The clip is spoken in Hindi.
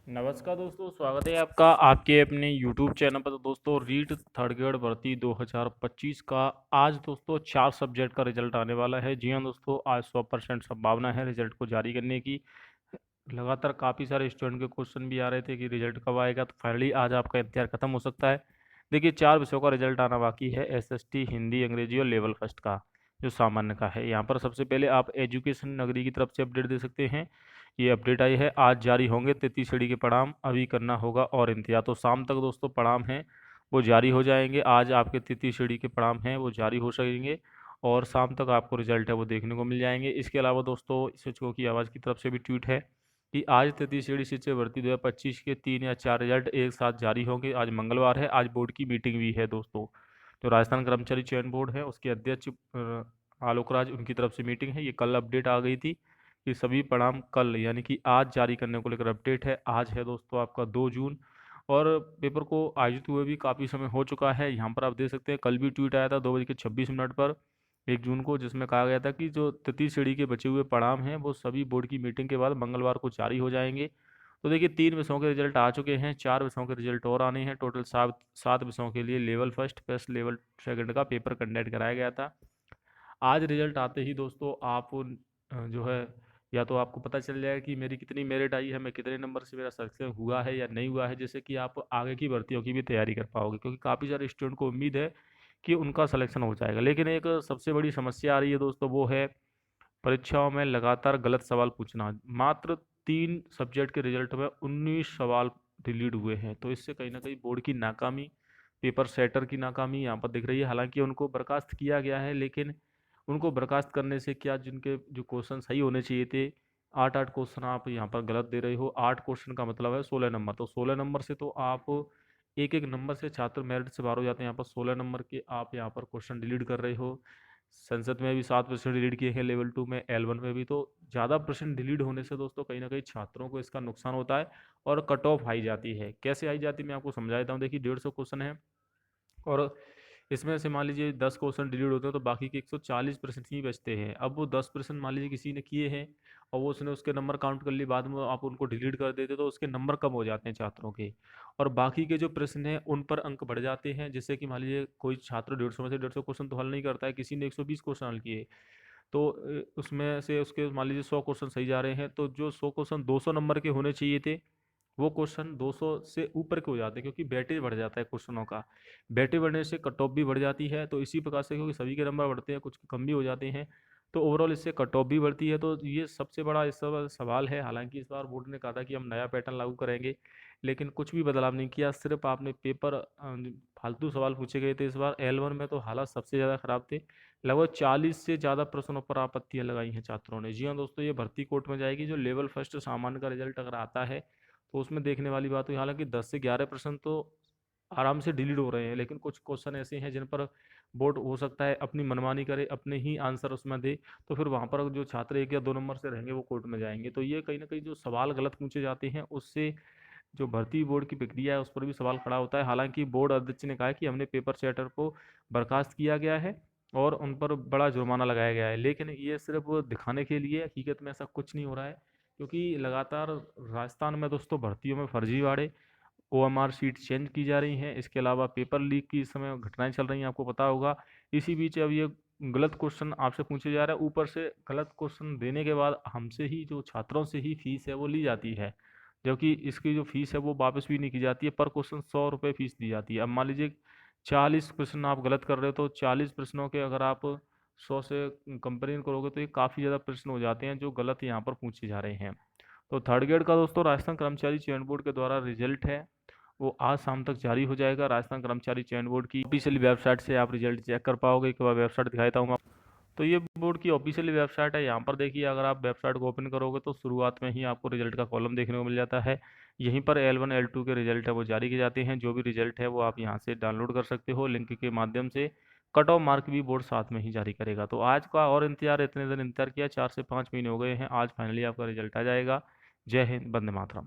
नमस्कार दोस्तों, स्वागत है आपका आपके अपने YouTube चैनल पर। तो दोस्तों, रीट थर्ड ग्रेड भर्ती 2025 का आज दोस्तों 4 सब्जेक्ट का रिजल्ट आने वाला है। जी हाँ दोस्तों, आज 100% संभावना है रिजल्ट को जारी करने की। लगातार काफ़ी सारे स्टूडेंट के क्वेश्चन भी आ रहे थे कि रिजल्ट कब आएगा, तो फाइनली आज आपका इंतजार खत्म हो सकता है। देखिए, 4 विषयों का रिजल्ट आना बाकी है। एसएसटी, हिंदी, अंग्रेजी और लेवल फर्स्ट का जो सामान्य का है। यहाँ पर सबसे पहले आप एजुकेशन नगरी की तरफ से अपडेट दे सकते हैं। ये अपडेट आई है, आज जारी होंगे 33 श्रेणी के परिणाम, अभी करना होगा और इंतजार। तो शाम तक दोस्तों परिणाम हैं वो जारी हो जाएंगे। आज आपके 33 श्रेणी के परिणाम हैं वो जारी हो सकेंगे और शाम तक आपको रिजल्ट है वो देखने को मिल जाएंगे। इसके अलावा दोस्तों, शिक्षकों की आवाज़ की तरफ से भी ट्वीट है कि आज 33 श्रेणी शिक्षक भर्ती 2025 के 3 या 4 रिजल्ट एक साथ जारी होंगे। आज मंगलवार है, आज बोर्ड की मीटिंग भी है दोस्तों। जो राजस्थान कर्मचारी चयन बोर्ड है उसके अध्यक्ष आलोक राज, उनकी तरफ से मीटिंग है। ये कल अपडेट आ गई थी कि सभी परिणाम कल यानी कि आज जारी करने को लेकर अपडेट है। आज है दोस्तों आपका 2 जून और पेपर को आयोजित हुए भी काफ़ी समय हो चुका है। यहाँ पर आप देख सकते हैं, कल भी ट्वीट आया था 2:26 पर 1 जून को, जिसमें कहा गया था कि जो 33 श्रेणी के बचे हुए परिणाम हैं वो सभी बोर्ड की मीटिंग के बाद मंगलवार को जारी हो जाएंगे। तो देखिए, 3 विषयों के रिजल्ट आ चुके हैं, 4 विषयों के रिजल्ट और आने हैं। टोटल 7 विषयों के लिए level first plus level second का पेपर कंडक्ट कराया गया था। आज रिजल्ट आते ही दोस्तों आप जो है, या तो आपको पता चल जाएगा कि मेरी कितनी मेरिट आई है, मैं कितने नंबर से मेरा सिलेक्शन हुआ है या नहीं हुआ है, जिससे कि आप आगे की भर्तियों की भी तैयारी कर पाओगे। क्योंकि काफ़ी सारे स्टूडेंट को उम्मीद है कि उनका सिलेक्शन हो जाएगा, लेकिन एक सबसे बड़ी समस्या आ रही है दोस्तों, वो है परीक्षाओं में लगातार गलत सवाल पूछना। मात्र 3 सब्जेक्ट के रिजल्ट में 19 सवाल डिलीट हुए हैं। तो इससे कहीं ना कहीं बोर्ड की नाकामी, पेपर सेटर की नाकामी यहाँ पर दिख रही है। हालांकि उनको बर्खास्त किया गया है, लेकिन उनको बर्खास्त करने से क्या, जिनके जो क्वेश्चन सही होने चाहिए थे, 8-8 क्वेश्चन आप यहाँ पर गलत दे रहे हो। 8 क्वेश्चन का मतलब है 16 नंबर। तो 16 नंबर से तो आप एक एक नंबर से छात्र मेरिट से बाहर हो जाते हैं। यहाँ पर 16 नंबर के आप यहाँ पर क्वेश्चन डिलीट कर रहे हो। संसद में भी 7% डिलीट किए हैं, लेवल 2 में, L1 में भी। तो ज़्यादा प्रश्न डिलीट होने से दोस्तों कहीं ना कहीं छात्रों को इसका नुकसान होता है और कट ऑफ हाई जाती है। कैसे हाई जाती है मैं आपको समझा देता हूँ। देखिए, 150 क्वेश्चन है और इसमें से मान लीजिए 10 क्वेश्चन डिलीट होते हैं तो बाकी के 140% ही बचते हैं। अब वो 10% मान लीजिए किसी ने किए हैं और वो उसने उसके नंबर काउंट कर लिए, बाद में आप उनको डिलीट कर देते तो उसके नंबर कम हो जाते हैं छात्रों के। और बाकी के जो प्रश्न हैं उन पर अंक बढ़ जाते हैं। जैसे कि मान लीजिए कोई छात्र 150 में से 150 क्वेश्चन तो हल नहीं करता है, किसी ने 120 क्वेश्चन हल किए, तो उसमें से उसके मान लीजिए 100 क्वेश्चन सही जा रहे हैं, तो जो 100 क्वेश्चन 200 नंबर के होने चाहिए थे वो क्वेश्चन 200 से ऊपर के हो जाते हैं, क्योंकि वेटेज बढ़ जाता है क्वेश्चनों का। वेटेज बढ़ने से कट ऑफ भी बढ़ जाती है। तो इसी प्रकार से, क्योंकि सभी के नंबर बढ़ते हैं, कुछ कम भी हो जाते हैं, तो ओवरऑल इससे कट ऑफ भी बढ़ती है। तो ये सबसे बड़ा इस सवाल है। हालांकि इस बार बोर्ड ने कहा था कि हम नया पैटर्न लागू करेंगे, लेकिन कुछ भी बदलाव नहीं किया। सिर्फ आपने पेपर फालतू सवाल पूछे गए थे। इस बार L1 में तो हालात सबसे ज़्यादा खराब थे। लगभग 40 से ज़्यादा प्रश्नों पर आपत्तियां लगाई हैं छात्रों ने। जी हाँ दोस्तों, ये भर्ती कोर्ट में जाएगी। जो लेवल फर्स्ट सामान्य का रिजल्ट अगर आता है तो उसमें देखने वाली बात हुई। हालांकि 10 से 11 प्रश्न तो आराम से डिलीट हो रहे हैं, लेकिन कुछ क्वेश्चन ऐसे हैं जिन पर बोर्ड हो सकता है अपनी मनमानी करे, अपने ही आंसर उसमें दे। तो फिर वहां पर जो छात्र 1 या 2 नंबर से रहेंगे वो कोर्ट में जाएंगे। तो ये कहीं ना कहीं जो सवाल गलत पूछे जाते हैं उससे जो भर्ती बोर्ड की प्रक्रिया है उस पर भी सवाल खड़ा होता है। हालांकि बोर्ड अध्यक्ष ने कहा है कि हमने पेपर सेटर को बर्खास्त किया गया है और उन पर बड़ा जुर्माना लगाया गया है, लेकिन ये सिर्फ दिखाने के लिए, हकीकत में ऐसा कुछ नहीं हो रहा है। क्योंकि लगातार राजस्थान में दोस्तों भर्तियों में फर्जीवाड़े, OMR शीट चेंज की जा रही हैं। इसके अलावा पेपर लीक की इस समय घटनाएं चल रही हैं, आपको पता होगा। इसी बीच अब ये गलत क्वेश्चन आपसे पूछे जा रहा है, ऊपर से गलत क्वेश्चन देने के बाद हमसे ही, जो छात्रों से ही फीस है वो ली जाती है, जबकि इसकी जो फीस है वो वापस भी नहीं की जाती है। पर क्वेश्चन 100 रुपये फीस दी जाती है। अब मान लीजिए 40 प्रश्न आप गलत कर रहे हो, तो 40 प्रश्नों के अगर आप 100 से कंपेरिजन करोगे तो ये काफ़ी ज़्यादा प्रश्न हो जाते हैं जो गलत यहाँ पर पूछे जा रहे हैं। तो थर्ड ग्रेड का दोस्तों राजस्थान कर्मचारी चयन बोर्ड के द्वारा रिजल्ट है वो आज शाम तक जारी हो जाएगा। राजस्थान कर्मचारी चयन बोर्ड की ऑफिशियली वेबसाइट से आप रिजल्ट चेक कर पाओगे। एक बार वेबसाइट दिखाई देता हूँ मैं। तो ये बोर्ड की ऑफिशियली वेबसाइट है। यहाँ पर देखिए, अगर आप वेबसाइट को ओपन करोगे तो शुरुआत में ही आपको रिजल्ट का कॉलम देखने को मिल जाता है। यहीं पर L1 L2 के रिजल्ट है वो जारी किए जाते हैं। जो भी रिजल्ट है वो आप यहाँ से डाउनलोड कर सकते हो लिंक के माध्यम से। कट ऑफ मार्क भी बोर्ड साथ में ही जारी करेगा। तो आज का और इंतजार, इतने दिन इंतजार किया, 4 से 5 महीने हो गए हैं, आज फाइनली आपका रिजल्ट आ जाएगा। जय हिंद, वंदे मातरम।